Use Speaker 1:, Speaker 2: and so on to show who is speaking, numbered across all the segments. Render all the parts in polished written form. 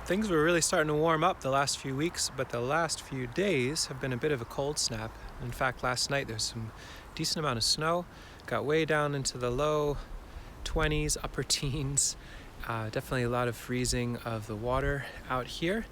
Speaker 1: Things were really starting to warm up the last few weeks, but the last few days have been a bit of a cold snap. In fact, last night there's some decent amount of snow, got way down into the low 20s, upper teens. Definitely a lot of freezing of the water out here,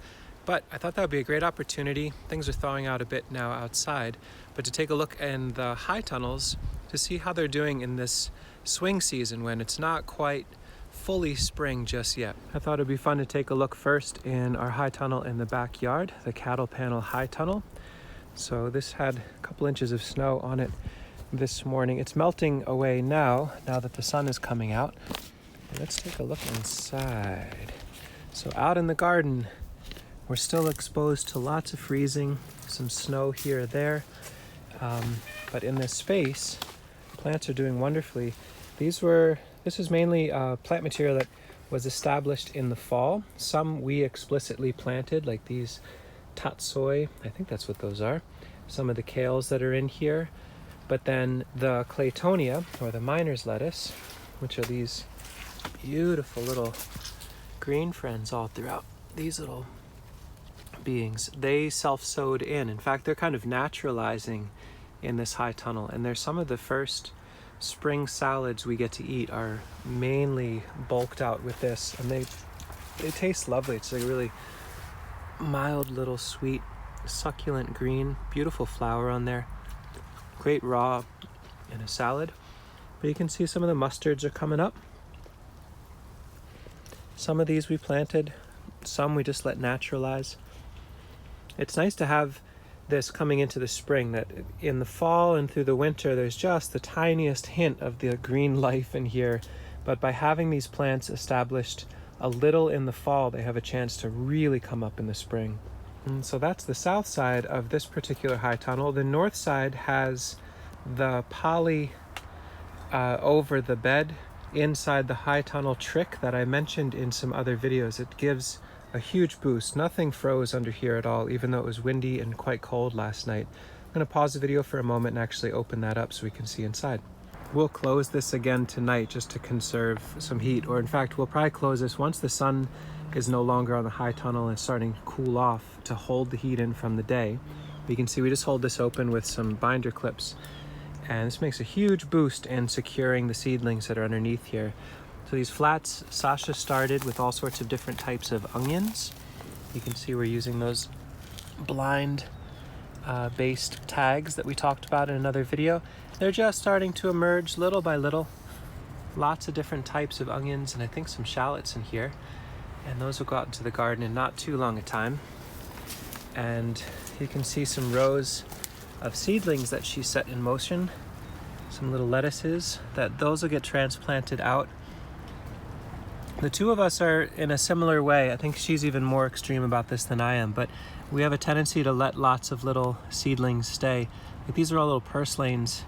Speaker 1: but I thought that would be a great opportunity. Things are thawing out a bit now outside, but to take a look in the high tunnels to see how they're doing in this swing season when it's not quite fully spring just yet. I thought it'd be fun to take a look first in our high tunnel in the backyard, the cattle panel high tunnel. So this had a couple inches of snow on it this morning. It's melting away now that the sun is coming out. Let's take a look inside. So out in the garden, we're still exposed to lots of freezing, some snow here or there. But in this space, plants are doing wonderfully. This is mainly plant material that was established in the fall. Some we explicitly planted, like these tatsoi, I think that's what those are. Some of the kales that are in here. But then the claytonia, or the miner's lettuce, which are these beautiful little green friends all throughout. These little beings, they self-sowed in. In fact, they're kind of naturalizing in this high tunnel. And they're some of the first spring salads we get to eat are mainly bulked out with this, and they taste lovely. It's a really mild little sweet succulent green, beautiful flower on there, great raw in a salad. But you can see some of the mustards are coming up. Some of these we planted, some we just let naturalize. It's nice to have this coming into the spring, that in the fall and through the winter there's just the tiniest hint of the green life in here, but by having these plants established a little in the fall, they have a chance to really come up in the spring. And so that's the south side of this particular high tunnel. The north side has the poly over the bed inside the high tunnel trick that I mentioned in some other videos. It gives a huge boost. Nothing froze under here at all, even though it was windy and quite cold last night. I'm going to pause the video for a moment and actually open that up so we can see inside. We'll close this again tonight just to conserve some heat, or in fact we'll probably close this once the sun is no longer on the high tunnel and starting to cool off, to hold the heat in from the day. You can see we just hold this open with some binder clips, and this makes a huge boost in securing the seedlings that are underneath here. So these flats, Sasha started with all sorts of different types of onions. You can see we're using those blind based tags that we talked about in another video. They're just starting to emerge little by little. Lots of different types of onions, and I think some shallots in here. And those will go out into the garden in not too long a time. And you can see some rows of seedlings that she set in motion. Some little lettuces, those will get transplanted out. The two of us are in a similar way. I think she's even more extreme about this than I am, but we have a tendency to let lots of little seedlings stay. Like these are all little purslanes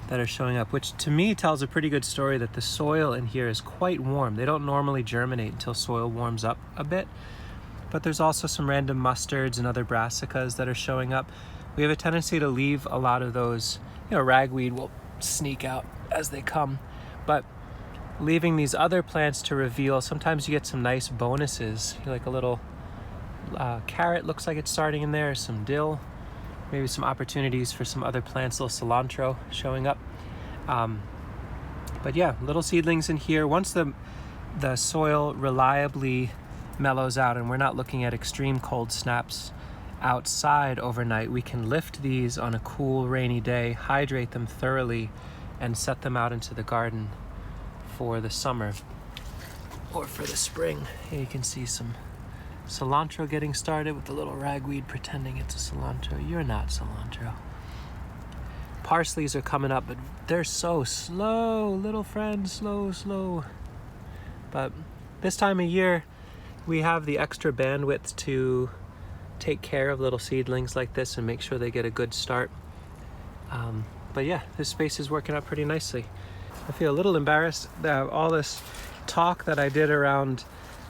Speaker 1: that are showing up, which to me tells a pretty good story that the soil in here is quite warm. They don't normally germinate until soil warms up a bit, but there's also some random mustards and other brassicas that are showing up. We have a tendency to leave a lot of those, ragweed will sneak out as they come, but leaving these other plants to reveal, sometimes you get some nice bonuses. Like a little carrot looks like it's starting in there, some dill, maybe some opportunities for some other plants, little cilantro showing up. But yeah, little seedlings in here. Once the soil reliably mellows out and we're not looking at extreme cold snaps outside overnight, we can lift these on a cool rainy day, hydrate them thoroughly, and set them out into the garden for the summer or for the spring. Here you can see some cilantro getting started with the little ragweed pretending it's a cilantro. You're not cilantro. Parsleys are coming up, but they're so slow, little friends, slow. But this time of year, we have the extra bandwidth to take care of little seedlings like this and make sure they get a good start. But yeah, this space is working out pretty nicely. I feel a little embarrassed that all this talk that I did around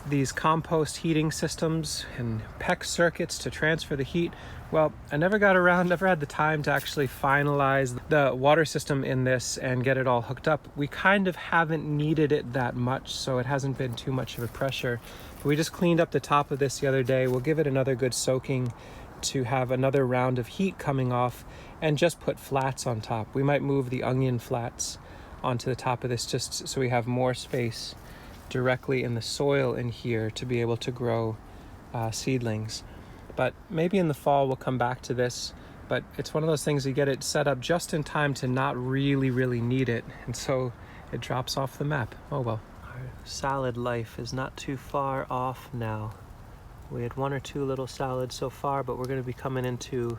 Speaker 1: these compost heating systems and PEX circuits to transfer the heat. Well, I never had the time to actually finalize the water system in this and get it all hooked up. We kind of haven't needed it that much, so it hasn't been too much of a pressure. But we just cleaned up the top of this the other day. We'll give it another good soaking to have another round of heat coming off, and just put flats on top. We might move the onion flats onto the top of this just so we have more space directly in the soil in here to be able to grow seedlings. But maybe in the fall we'll come back to this, but it's one of those things you get it set up just in time to not really need it, and so it drops off the map. Oh well. Our salad life is not too far off now. We had 1 or 2 little salads so far, but we're going to be coming into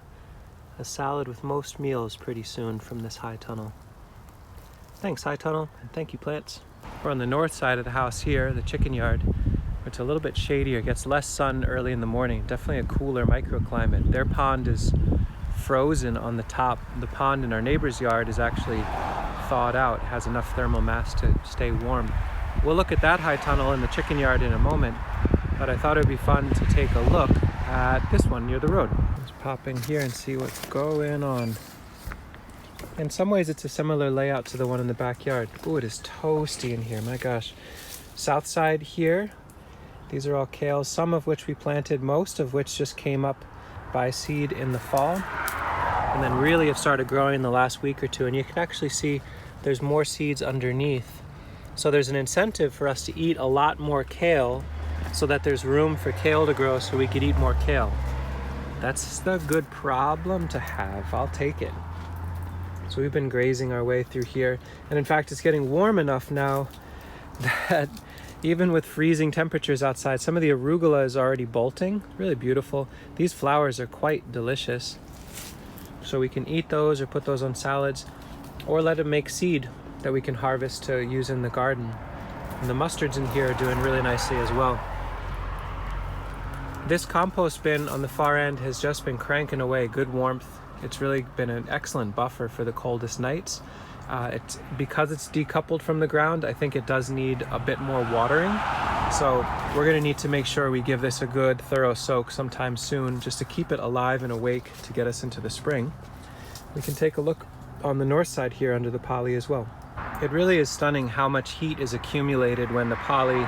Speaker 1: a salad with most meals pretty soon from this high tunnel. Thanks, high tunnel, and thank you, plants. We're on the north side of the house here, the chicken yard. It's a little bit shadier, gets less sun early in the morning, definitely a cooler microclimate. Their pond is frozen on the top. The pond in our neighbor's yard is actually thawed out, it has enough thermal mass to stay warm. We'll look at that high tunnel in the chicken yard in a moment, but I thought it would be fun to take a look at this one near the road. Let's pop in here and see what's going on. In some ways it's a similar layout to the one in the backyard. Ooh, it is toasty in here, my gosh. South side here, these are all kales, some of which we planted, most of which just came up by seed in the fall, and then really have started growing in the last week or two, and you can actually see there's more seeds underneath. So there's an incentive for us to eat a lot more kale so that there's room for kale to grow so we could eat more kale. That's the good problem to have. I'll take it. So we've been grazing our way through here, and in fact it's getting warm enough now that even with freezing temperatures outside, some of the arugula is already bolting. Really beautiful. These flowers are quite delicious. So we can eat those or put those on salads, or let them make seed that we can harvest to use in the garden. And the mustards in here are doing really nicely as well. This compost bin on the far end has just been cranking away, good warmth. It's really been an excellent buffer for the coldest nights. Because it's decoupled from the ground, I think it does need a bit more watering. So we're gonna need to make sure we give this a good thorough soak sometime soon, just to keep it alive and awake to get us into the spring. We can take a look on the north side here under the poly as well. It really is stunning how much heat is accumulated when the poly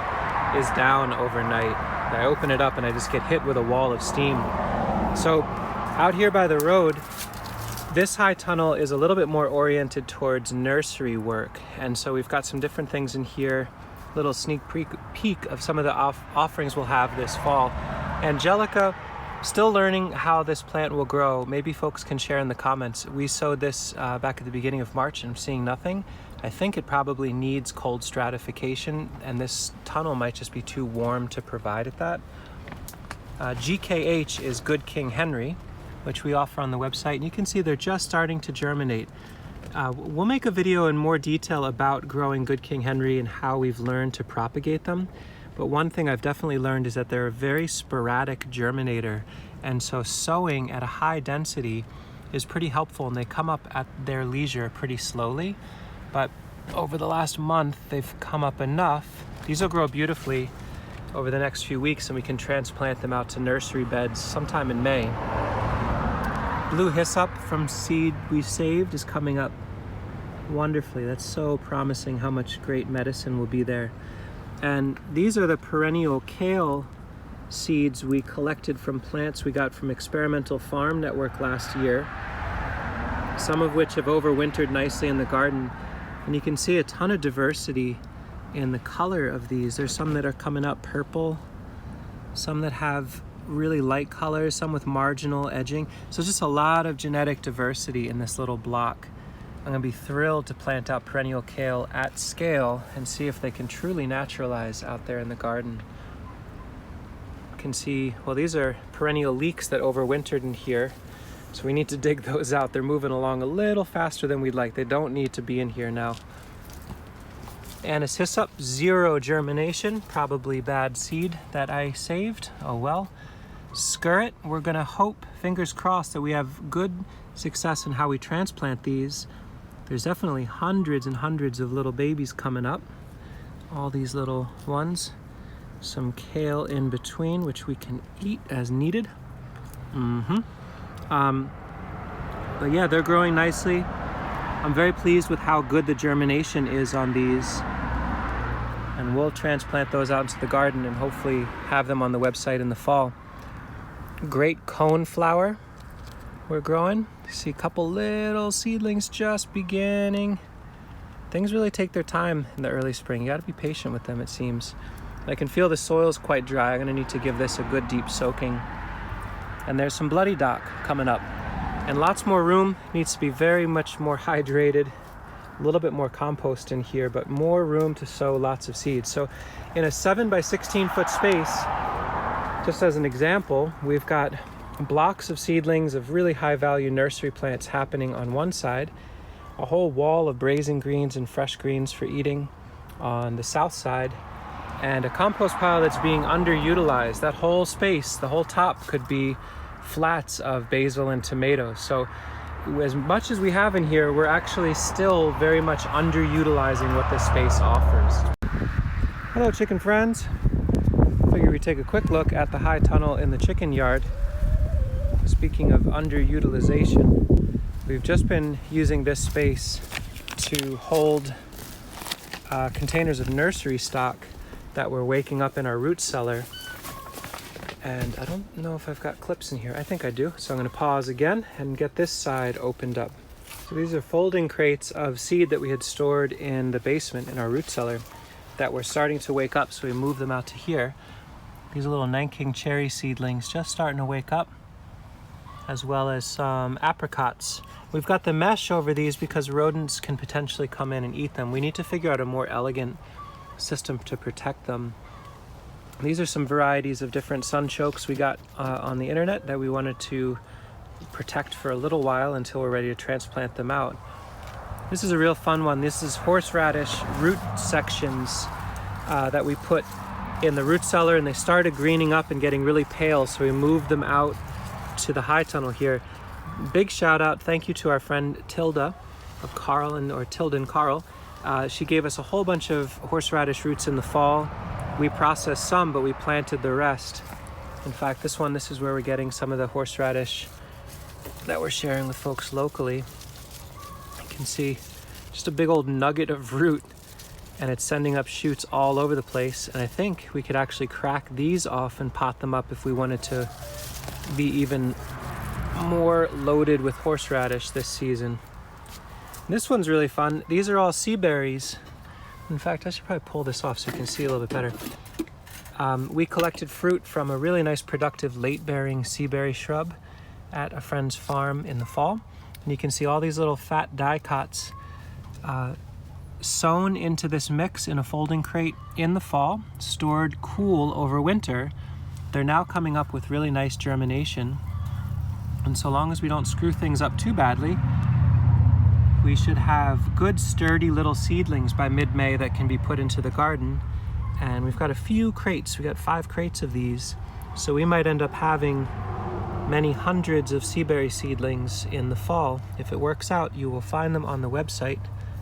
Speaker 1: is down overnight. I open it up and I just get hit with a wall of steam. So out here by the road, this high tunnel is a little bit more oriented towards nursery work, and so we've got some different things in here, little sneak peek of some of the offerings we'll have this fall. Angelica, still learning how this plant will grow. Maybe folks can share in the comments. We sowed this back at the beginning of March and I'm seeing nothing. I think it probably needs cold stratification, and this tunnel might just be too warm to provide it that. GKH is Good King Henry, which we offer on the website, and you can see they're just starting to germinate. We'll make a video in more detail about growing Good King Henry and how we've learned to propagate them. But one thing I've definitely learned is that they're a very sporadic germinator, and so sowing at a high density is pretty helpful, and they come up at their leisure pretty slowly. But over the last month, they've come up enough. These will grow beautifully over the next few weeks, and we can transplant them out to nursery beds sometime in May. Blue hyssop from seed we saved is coming up wonderfully. That's so promising how much great medicine will be there. And these are the perennial kale seeds we collected from plants we got from Experimental Farm Network last year, some of which have overwintered nicely in the garden. And you can see a ton of diversity in the color of these. There's some that are coming up purple, some that have really light colors, some with marginal edging. So just a lot of genetic diversity in this little block. I'm gonna be thrilled to plant out perennial kale at scale and see if they can truly naturalize out there in the garden. You can see, well, these are perennial leeks that overwintered in here. So we need to dig those out. They're moving along a little faster than we'd like. They don't need to be in here now. Anise hyssop, 0 germination, probably bad seed that I saved. Oh well. Skirret, we're gonna hope, fingers crossed, that we have good success in how we transplant these. There's definitely hundreds and hundreds of little babies coming up. All these little ones. Some kale in between, which we can eat as needed. But yeah, they're growing nicely. I'm very pleased with how good the germination is on these. And we'll transplant those out into the garden and hopefully have them on the website in the fall. Great cone flower we're growing. You see a couple little seedlings just beginning. Things really take their time in the early spring. You gotta be patient with them, it seems. I can feel the soil's quite dry. I'm gonna need to give this a good deep soaking. And there's some bloody dock coming up. And lots more room. Needs to be very much more hydrated. A little bit more compost in here, but more room to sow lots of seeds. So in a 7 by 16 foot space, just as an example, we've got blocks of seedlings of really high value nursery plants happening on one side, a whole wall of braising greens and fresh greens for eating on the south side, and a compost pile that's being underutilized. That whole space, the whole top, could be flats of basil and tomatoes. So as much as we have in here, we're actually still very much underutilizing what this space offers. Hello chicken friends. Figure we take a quick look at the high tunnel in the chicken yard. Speaking of underutilization, we've just been using this space to hold containers of nursery stock that we're waking up in our root cellar. And I don't know if I've got clips in here. I think I do. So I'm going to pause again and get this side opened up. So these are folding crates of seed that we had stored in the basement in our root cellar that were starting to wake up. So we moved them out to here. These are little Nanking cherry seedlings just starting to wake up, as well as some apricots. We've got the mesh over these because rodents can potentially come in and eat them. We need to figure out a more elegant system to protect them. These are some varieties of different sunchokes we got on the internet that we wanted to protect for a little while until we're ready to transplant them out. This is a real fun one. This is horseradish root sections that we put in the root cellar, and they started greening up and getting really pale, so we moved them out to the high tunnel here. Big shout out, thank you to our friend Tilda of Carl, or Tilda and Carl. She gave us a whole bunch of horseradish roots in the fall. We processed some, but we planted the rest. In fact, this is where we're getting some of the horseradish that we're sharing with folks locally. You can see just a big old nugget of root, and it's sending up shoots all over the place. And I think we could actually crack these off and pot them up if we wanted to be even more loaded with horseradish this season. And this one's really fun. These are all sea berries. In fact, I should probably pull this off so you can see a little bit better. We collected fruit from a really nice productive late-bearing sea berry shrub at a friend's farm in the fall. And you can see all these little fat dicots sewn into this mix in a folding crate in the fall, stored cool over winter. They're now coming up with really nice germination. And so long as we don't screw things up too badly, we should have good sturdy little seedlings by mid-May that can be put into the garden. And we've got a few crates. We got 5 crates of these. So we might end up having many hundreds of sea berry seedlings in the fall. If it works out, you will find them on the website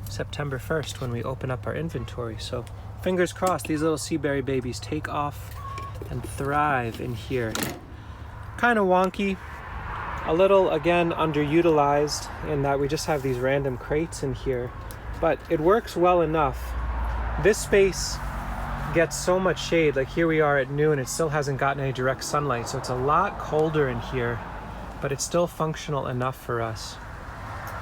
Speaker 1: September 1st when we open up our inventory. So fingers crossed these little sea berry babies take off and thrive in here. Kind of wonky. A little, again, underutilized in that we just have these random crates in here, but it works well enough. This space gets so much shade. Like here we are at noon, it still hasn't gotten any direct sunlight, so it's a lot colder in here, but it's still functional enough for us.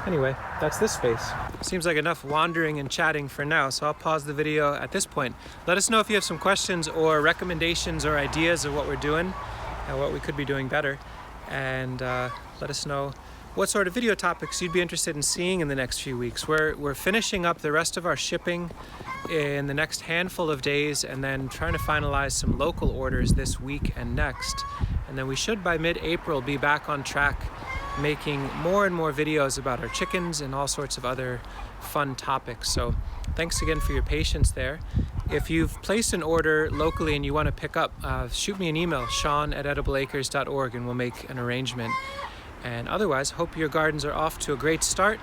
Speaker 1: Anyway, that's this space. Seems like enough wandering and chatting for now, so I'll pause the video at this point. Let us know if you have some questions or recommendations or ideas of what we're doing and what we could be doing better. And let us know what sort of video topics you'd be interested in seeing in the next few weeks. We're finishing up the rest of our shipping in the next handful of days, and then trying to finalize some local orders this week and next. And then we should by mid-April be back on track, making more and more videos about our chickens and all sorts of other fun topics. So thanks again for your patience there. If you've placed an order locally and you want to pick up, shoot me an email, sean@edibleacres.org, and we'll make an arrangement. And otherwise, hope your gardens are off to a great start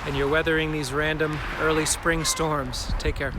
Speaker 1: and you're weathering these random early spring storms. Take care.